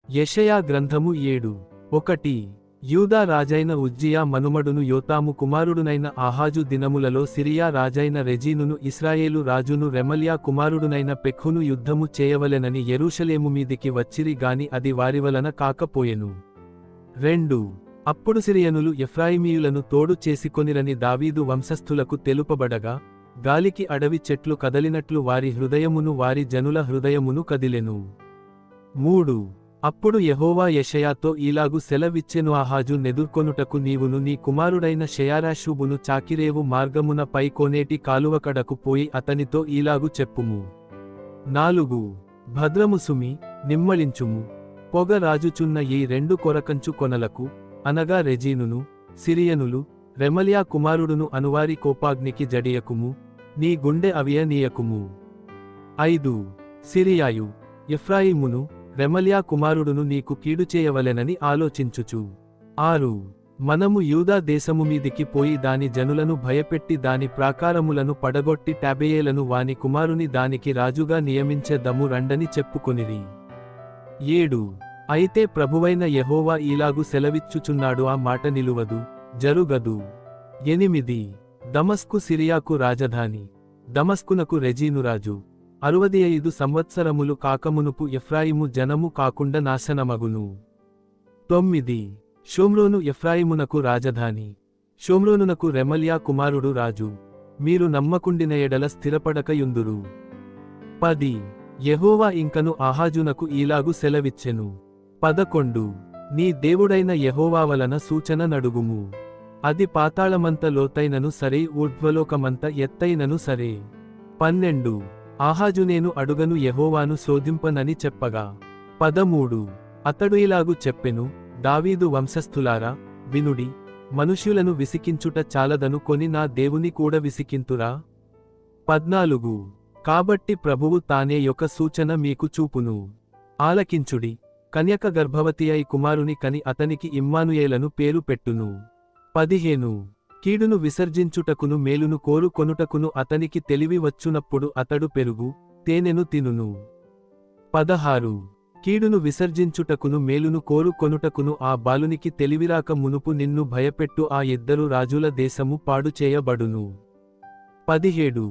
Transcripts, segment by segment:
యెషయా గ్రంథము 7:1 యూదా రాజైన ఉజ్జియా మనుమడును యోతాము కుమారుడునైన ఆహాజు దినములలో సిరియా రాజైన రెజీనును ఇశ్రాయేలు రాజును రెమల్యా కుమారుడునైన పెక్కును యుద్ధము చేయవలెనని యెరూషలేము మీదికి వచ్చిరి గాని అది వారివలన కాకపోయెను. 2 అప్పుడు సిరియనులు ఎఫ్రాయిమీయులను తోడు చేసుకొనిరని దావీదు వంశస్థులకు తెలుపబడగా, గాలికి అడవి చెట్లు కదలినట్లు వారి హృదయమును వారి జనుల హృదయమును కదిలెను. 3 అప్పుడు యెహోవా యెషయాతో ఈలాగు సెలవిచ్చెను, ఆహాజు నెదుర్కొనుటకు నీవును నీ కుమారుడైన షెయారాషూబును చాకిరేవు మార్గమున పై కోనేటి కాలువకడకు పోయి అతనితో ఈలాగు చెప్పుము. 4 భద్రము సుమి, నిమ్మళించుము. పొగ రాజుచున్న ఈ 2 కొరకంచు కొనలకు, అనగా రెజీనును, సిరియనులు, రెమల్యా కుమారుడును అనువారి కోపాగ్నికి జడియకుము, నీ గుండె అవియనీయకుము. 5 సిరియాయు, ఎఫ్రాయిమును, రెమల్యా కుమారుడును నీకు కీడు చేయవలెనని ఆలోచించుచు. 6 మనము యూదా దేశము మీదికి పోయి దాని జనులను భయపెట్టి దాని ప్రాకారములను పడగొట్టి టాబెయేలను వాని కుమారుని దానికి రాజుగా నియమించెదము రండని చెప్పుకొనిరి. 7 అయితే ప్రభువైన యెహోవా ఈలాగు సెలవిచ్చుచున్నాడు, ఆ మాట నిలువదు, జరుగదు. 8 దమస్కు సిరియాకు రాజధాని, దమస్కునకు రెజీను రాజు. 65 సంవత్సరములు కాకమునుపు ఎఫ్రాయిము జనము కాకుండా నాశనమగును. 9 షోమ్రోను ఎఫ్రాయిమునకు రాజధాని, షోమ్రోనునకు రెమల్యా కుమారుడు రాజు. మీరు నమ్మకుండిన ఎడల స్థిరపడకయుందురు. 10 యెహోవా ఇంకను ఆహాజునకు ఈలాగు సెలవిచ్చెను. 11 నీ దేవుడైన యెహోవా వలన సూచన నడుగుము. అది పాతాళమంత లోతైనను సరే, ఊర్ధ్వలోకమంత ఎత్తైనను సరే. 12 ఆహాజు నేను అడుగను యెహోవాను శోధింపనని చెప్పగా. 13 అతడు ఇలాగు చెప్పెను, దావీదు వంశస్థులారా, వినుడి, మనుష్యులను విసికించుట చాలదను కొని నా దేవుని కూడా విసికింతురా. 14 కాబట్టి ప్రభువు తానే యొక్క సూచన మీకు చూపును. ఆలకించుడి, కన్యక గర్భవతి అయి కుమారుని కని అతనికి ఇమ్మానుయేలను పేరు పెట్టును. 15 కీడును విసర్జించుటకును మేలును కోరు కొనుటకును అతనికి తెలివి వచ్చునప్పుడు అతడు పెరుగు, తేనెను తినును. 16 కీడును విసర్జించుటకును మేలును కోరు కొనుటకును ఆ బాలునికి తెలివిరాక మునుపు నిన్ను భయపెట్టు ఆ 2 రాజుల దేశము పాడు చేయబడును. 17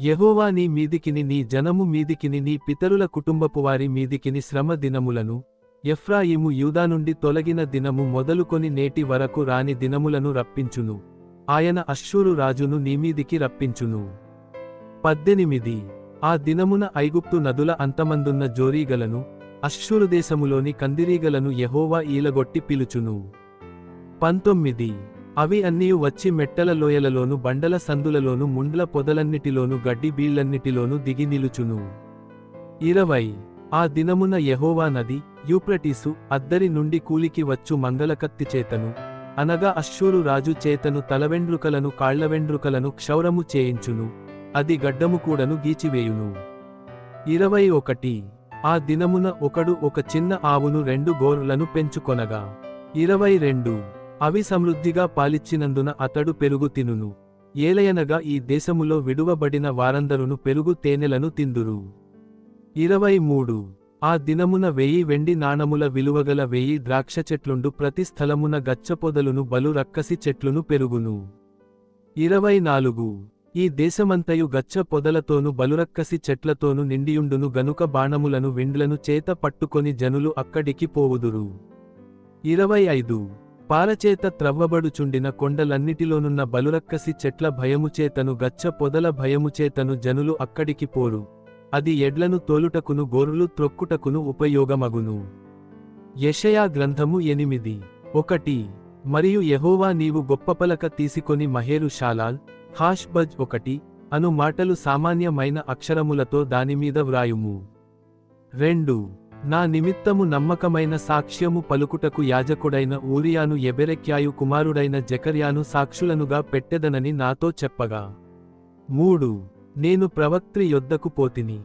యెహోవా నీ మీదికిని నీ జనము మీదికిని నీ పితరుల కుటుంబపు వారి మీదికిని శ్రమ దినములను, ఎఫ్రాయిము యూదా నుండి తొలగిన దినము మొదలుకొని నేటి వరకు రాని దినములను రప్పించును. ఆయన అష్షూరు రాజును నీమీదికి రప్పించును. 18 ఆ దినమున ఐగుప్తు నదుల అంతమందున్న జోరీగలను, అష్షూరు దేశములోని కందిరీగలను యెహోవా ఈలగొట్టి పిలుచును. 19 అవి అన్నీయు వచ్చి మెట్టల లోయలలోను బండల సందులలోను ముండ్ల పొదలన్నిటిలోను గడ్డి బీళ్లన్నిటిలోను దిగి నిలుచును. 20 ఆ దినమున యెహోవా నది, యూప్రటీసు అద్దరి నుండి కూలికి వచ్చు మంగళకత్తి చేతను, అనగా అష్షూరు రాజు చేతను తలవెండ్రుకలను కాళ్లవెండ్రుకలను క్షౌరము చేయించును, అది గడ్డము కూడను గీచివేయును. 21 ఆ దినమున ఒకడు ఒక చిన్న ఆవును 2 గోర్లను పెంచుకొనగా. 22 అవి సమృద్ధిగా పాలిచ్చినందున అతడు పెరుగు తినును, ఏలయనగా ఈ దేశములో విడువబడిన వారందరును పెరుగు తేనెలను తిందురు. 23 ఆ దినమున 1000 వెండి నాణముల విలువగల 1000 ద్రాక్ష చెట్లుండు ప్రతి స్థలమున గచ్చపొదలును బలు రక్కసి చెట్లును పెరుగును. 24 ఈ దేశమంతయు గచ్చ పొదలతోను బలురక్కసి చెట్లతోను నిండియుండును గనుక బాణములను విండ్లను చేత పట్టుకొని జనులు అక్కడికి పోవుదురు. 25 పారచేత త్రవ్వబడుచుండిన కొండలన్నిటిలోనున్న బలురక్కసి చెట్ల భయముచేతను గచ్చ పొదల భయముచేతను జనులు అక్కడికి పోరు, అది ఎడ్లను తోలుటకును గోరులు త్రొక్కుటకును ఉపయోగమగును. యెషయా గ్రంథము 8:1 మరియు యెహోవా నీవు గొప్ప పలక తీసుకొని మహేరు షాలాల్, హాష్బజ్ 1 అను మాటలు సామాన్యమైన అక్షరములతో దానిమీద వ్రాయుము. 2 నా నిమిత్తము నమ్మకమైన సాక్ష్యము పలుకుటకు యాజకుడైన ఊరియాను యెబెరెక్యాయు కుమారుడైన జెకర్యాను సాక్షులనుగా పెట్టెదనని నాతో చెప్పగా. 3 నేను ప్రవక్త్రి యొద్దకు పోతిని,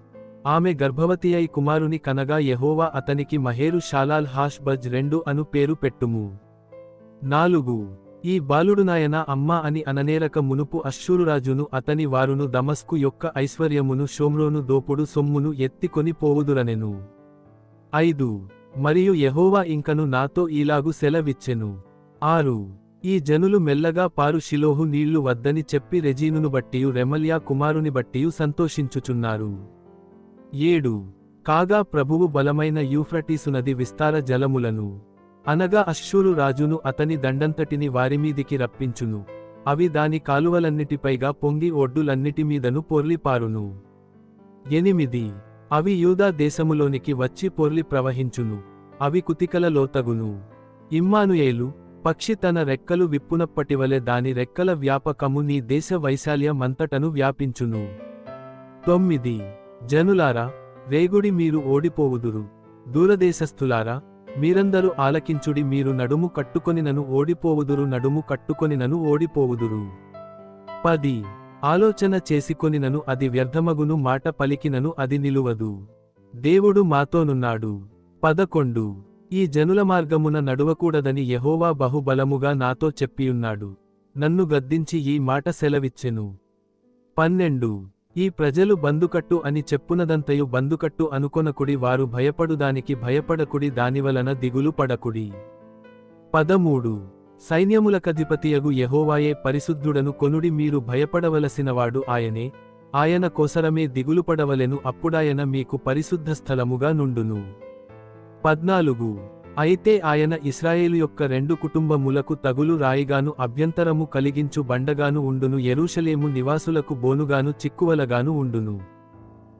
ఆమె గర్భవతి అయి కుమారుని కనగా యెహోవా అతనికి మహేరు షాలాల్ హాష్బజ్ 2 అను పేరు పెట్టుము. 4 ఈ బాలుడు నాయన అమ్మా అని అననేరక మునుపు అష్షూరురాజును అతని వారును దమస్కు యొక్క ఐశ్వర్యమును షోమ్రోను దోపుడు సొమ్మును ఎత్తికొని పోవుదురనెను. 5 మరియు యెహోవా ఇంకను నాతో ఈలాగు సెలవిచ్చెను. 6 ఈ జనులు మెల్లగా పారు షిలోహు నీళ్లు వద్దని చెప్పి రెజీనును బట్టియు రెమల్యా కుమారుని బట్టియు సంతోషించుచున్నారు. 7 కాగా ప్రభువు బలమైన యూఫ్రటీసు నది విస్తార జలములను, అనగా అష్షూరు రాజును అతని దండంతటిని వారిమీదికి రప్పించును. అవి దాని కాలువలన్నిటిపైగా పొంగి ఒడ్డులన్నిటి మీదను పొర్లిపారును. 8 అవి యూదా దేశములోనికి వచ్చి పొర్లి ప్రవహించును. అవి కుతికల లోతగును. ఇమ్మానుయేలు పక్షి తన రెక్కలు విప్పునప్పటివలె దాని రెక్కల వ్యాపకము నీ దేశ వైశాల్యమంతటను వ్యాపించును. 9 జనులారా రేగుడి మీరు ఓడిపోవుదురు. దూరదేశస్థులారా మీరందరూ ఆలకించుడి. మీరు నడుము కట్టుకొనినను ఓడిపోవుదురు, నడుము కట్టుకొనినను ఓడిపోవుదురు. 10 ఆలోచన చేసికొనినను అది వ్యర్థమగును, మాట పలికినను అది నిలువదు. దేవుడు మాతోనున్నాడు. 11 ఈ జనుల మార్గమున నడువకూడదని యెహోవా బహుబలముగా నాతో చెప్పియున్నాడు. నన్ను గద్దించి ఈ మాట సెలవిచ్చెను. 12 ఈ ప్రజలు బందుకట్టు అని చెప్పునదంతయు బందుకట్టు అనుకొనకుడి. వారు భయపడుదానికి భయపడకుడి, దానివలన దిగులు పడకుడి. 13 సైన్యములకధిపతియగు యెహోవాయే పరిశుద్ధుడను కొనుడి. మీరు భయపడవలసినవాడు ఆయనే, ఆయన కోసరమే దిగులుపడవలెను. అప్పుడాయన మీకు పరిశుద్ధ స్థలముగా నుండును. 14 అయితే ఆయన ఇశ్రాయేలు యొక్క 2 కుటుంబములకు తగులు రాయిగాను అభ్యంతరము కలిగించు బండగాను ఉండును. యెరూషలేము నివాసులకు బోనుగాను చిక్కువలగాను ఉండును.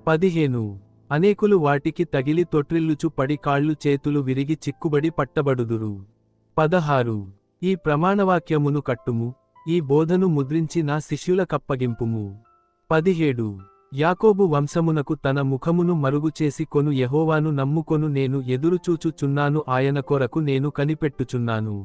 15 అనేకులు వాటికి తగిలి తొట్రిల్లుచు పడి కాళ్ళు చేతులు విరిగి చిక్కుబడి పట్టబడుదురు. 16 ఈ ప్రమాణవాక్యమును కట్టుము, ఈ బోధను ముద్రించి నా శిష్యులకప్పగింపుము. 17 యాకోబు వంశమునకు తన ముఖమును మరుగుచేసి కొను యెహోవాను నమ్ముకొను. నేను ఎదురుచూచుచున్నాను, ఆయన కొరకు నేను కనిపెట్టుచున్నాను.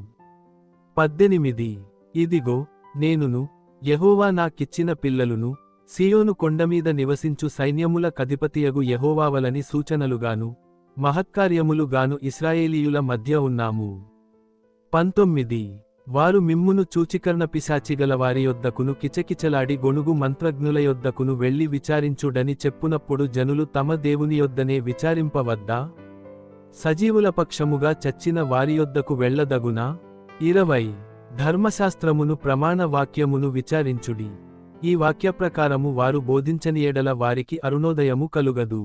18 ఇదిగో నేనును, యెహోవా నాకిచ్చిన పిల్లలును, సీయోను కొండమీద నివసించు సైన్యముల కధిపతియగు యెహోవావలని సూచనలుగాను మహత్కార్యములుగాను ఇశ్రాయేలీయుల మధ్య ఉన్నాము. 19 వారు మిమ్మును చూచికర్ణ పిశాచిగల వారి యొద్దకును కిచకిచలాడి గొణుగు మంత్రజ్ఞుల యొద్దకును వెళ్లి విచారించుడని చెప్పునప్పుడు జనులు తమ దేవుని యొద్దనే విచారింపవద్దా? సజీవుల పక్షముగా చచ్చిన వారి యొద్దకు వెళ్ళదగునా? 20 ధర్మశాస్త్రమును ప్రమాణ వాక్యమును విచారించుడి. ఈ వాక్యప్రకారము వారు బోధించని ఎడల వారికి అరుణోదయము కలుగదు.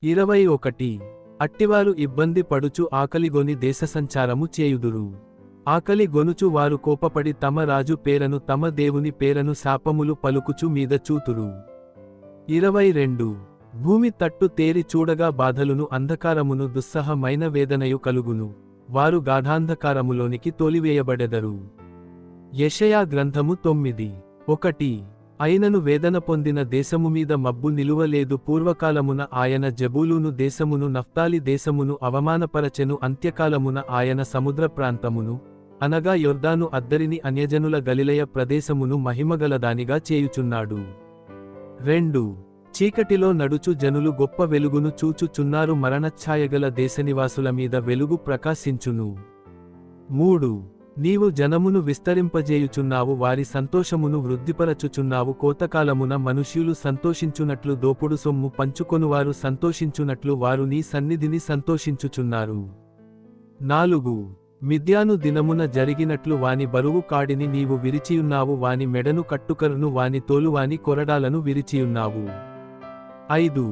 21 అట్టివారు ఇబ్బంది పడుచు ఆకలిగొని దేశసంచారము చేయుదురు. ఆకలి గొనుచు వారు కోపపడి తమ రాజు పేరను తమ దేవుని పేరను శాపములు పలుకుచు మీద చూతురు. 22 భూమి తట్టు తేరి చూడగా బాధలును అంధకారమును దుస్సహమైన వేదనయు కలుగును. వారు గాఢాంధకారములోనికి తోలివేయబడెదరు. యెషయా గ్రంథము 9:1 అయినను వేదన పొందిన దేశము మీద మబ్బు నిలువలేదు. పూర్వకాలమున ఆయన జబూలూను దేశమును నఫ్తాలి దేశమును అవమానపరచెను. అంత్యకాలమున ఆయన సముద్ర ప్రాంతమును, అనగా యొర్దాను అద్దరిని అన్యజనుల గలిలయ ప్రదేశమును మహిమగలదానిగా చేయుచున్నాడు. 2 చీకటిలో నడుచు జనులు గొప్ప వెలుగును చూచుచున్నారు. మరణఛాయగల దేశనివాసుల మీద వెలుగు ప్రకాశించును. 3 నీవు జనమును విస్తరింపజేయుచున్నావు, వారి సంతోషమును వృద్ధిపరచుచున్నావు. కోతకాలమున మనుష్యులు సంతోషించునట్లు, దోపుడు సొమ్ము పంచుకొనువారు సంతోషించునట్లు వారు నీ సన్నిధిని సంతోషించుచున్నారు. 4 మిద్యాను దినమున జరిగినట్లు వాని బరువు కాడిని నీవు విరిచియున్నావు, వాని మెడను కట్టుకరును, వాని తోలు వాని కొరడాలను విరిచియున్నావు. 5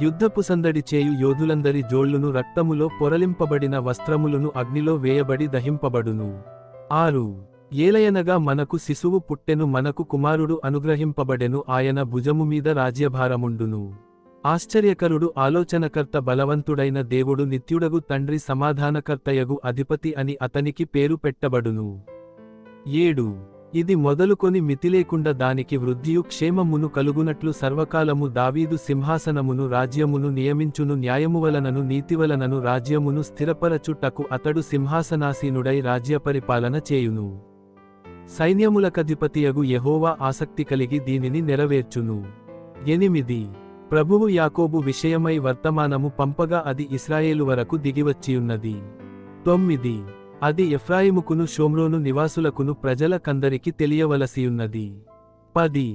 యుద్ధపు సందడి చేయు యోధులందరి జోళ్లును రక్తములో పొరలింపబడిన వస్త్రములను అగ్నిలో వేయబడి దహింపబడును. 6 ఏలయనగా మనకు శిశువు పుట్టెను, మనకు కుమారుడు అనుగ్రహింపబడెను, ఆయన భుజము మీద రాజ్యభారముండును. ఆశ్చర్యకరుడు, ఆలోచనకర్త, బలవంతుడైన దేవుడు, నిత్యుడగు తండ్రి, సమాధానకర్తయగు అధిపతి అని అతనికి పేరు పెట్టబడును. 7 ఇది మొదలుకొని మితిలేకుండా దానికి వృద్ధియు క్షేమమును కలుగునట్లు సర్వకాలము దావీదు సింహాసనమును రాజ్యమును నియమించును. న్యాయము వలనను నీతివలనను రాజ్యమును స్థిరపరచుటకు అతడు సింహాసనాసీనుడై రాజ్యపరిపాలన చేయును. సైన్యములకధిపతియగు యెహోవా ఆసక్తి కలిగి దీనిని నెరవేర్చును. 8 ప్రభువు యాకోబు విషయమై వర్తమానము పంపగా అది ఇశ్రాయేలు వరకు దిగివచ్చియున్నది. 9 అది ఎఫ్రాయిముకును షోమ్రోను నివాసులకును ప్రజలకందరికి తెలియవలసియున్నది. 10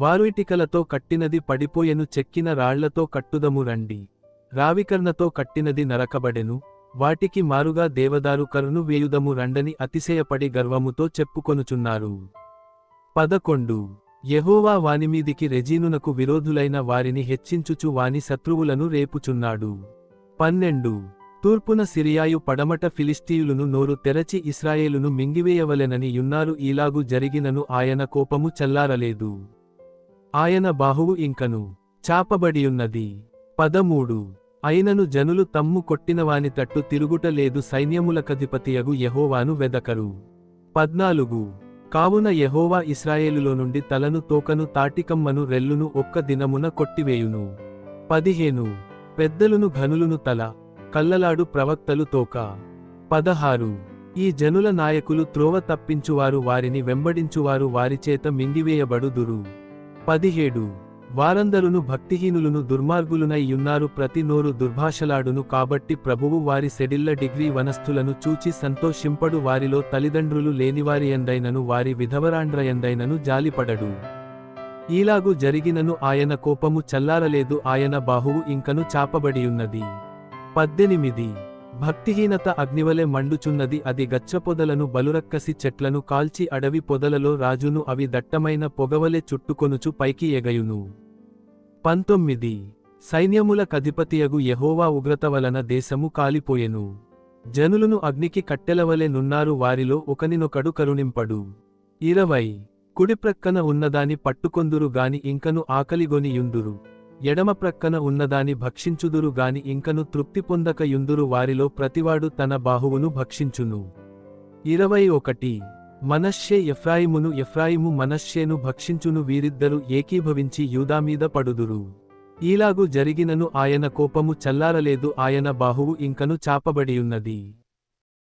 వారు ఇటికలతో కట్టినది పడిపోయెను, చెక్కిన రాళ్లతో కట్టుదము రండి. రావికర్ణతో కట్టినది నరకబడెను, వాటికి మారుగా దేవదారు కరును వేయుదము రండని అతిశయపడి గర్వముతో చెప్పుకొనుచున్నారు. 11 యెహోవా వానిమీదికి రెజీనునకు విరోధులైన వారిని హెచ్చించుచు వాని శత్రువులను రేపుచున్నాడు. 12 తూర్పున సిరియాయు పడమట ఫిలిష్తీయులను నోరు తెరచి ఇశ్రాయేలును మింగివేయవలెనని యున్నారు. ఈలాగు జరిగినను ఆయన కోపము చల్లారలేదు. ఆయన బాహువు ఇంకను చాపబడియున్నది. 13 అయినను జనులు తమ్ము కొట్టినవాని తట్టు తిరుగుట లేదు. సైన్యములకధిపతియగు యెహోవాను వెదకరు. 14 కావున యెహోవా ఇశ్రాయేలులో నుండి తలను తోకను తాటికమ్మను రెల్లును ఒక్క దినమున కొట్టివేయును. 15 పెద్దలును ఘనులును తల కల్లలాడు ప్రవక్తలు తోక. 16 ఈ జనుల నాయకులు త్రోవ తప్పించువారు వారిని వెంబడించువారు వారిచేత మింగివేయబడుదురు. 17 వారందరును భక్తిహీనులును దుర్మార్గులునై యున్నారు. ప్రతి నోరు దుర్భాషలాడును. కాబట్టి ప్రభువు వారి సెడిల్ల డిగ్రీ వనస్థులను చూచి సంతోషింపడు. వారిలో తల్లిదండ్రులు లేనివారి ఎందైనను వారి విధవరాండ్రయందైనను జాలిపడడు. ఈలాగు జరిగినను ఆయన కోపము చల్లారలేదు. ఆయన బాహువు ఇంకను చాపబడియున్నది. 18 భక్తిహీనత అగ్నివలె మండుచున్నది. అది గచ్చపొదలను బలురక్కసి చెట్లను కాల్చి అడవి పొదలలో రాజును. అవి దట్టమైన పొగవలె చుట్టుకొనుచు పైకి ఎగయును. 19 సైన్యముల కధిపతియగు యెహోవా ఉగ్రత వలన దేశము కాలిపోయెను. జనులను అగ్నికి కట్టెలవలె నున్నారు. వారిలో ఒకనినొకడు కరుణింపడు. 20 కుడిప్రక్కన ఉన్నదాని పట్టుకొందురు గాని ఇంకను ఆకలిగొని యుందురు. ఎడమ ప్రక్కన ఉన్నదాని భక్షించుదురు గాని ఇంకను తృప్తి పొందక యుందురు. వారిలో ప్రతివాడు తన బాహువును భక్షించును. 21 మనష్షే ఎఫ్రాయిమును ఎఫ్రాయిము మనష్షేను భక్షించును. వీరిద్దరు ఏకీభవించి యూదామీద పడుదురు. ఈలాగు జరిగినను ఆయన కోపము చల్లారలేదు. ఆయన బాహువు ఇంకను చాపబడియున్నది.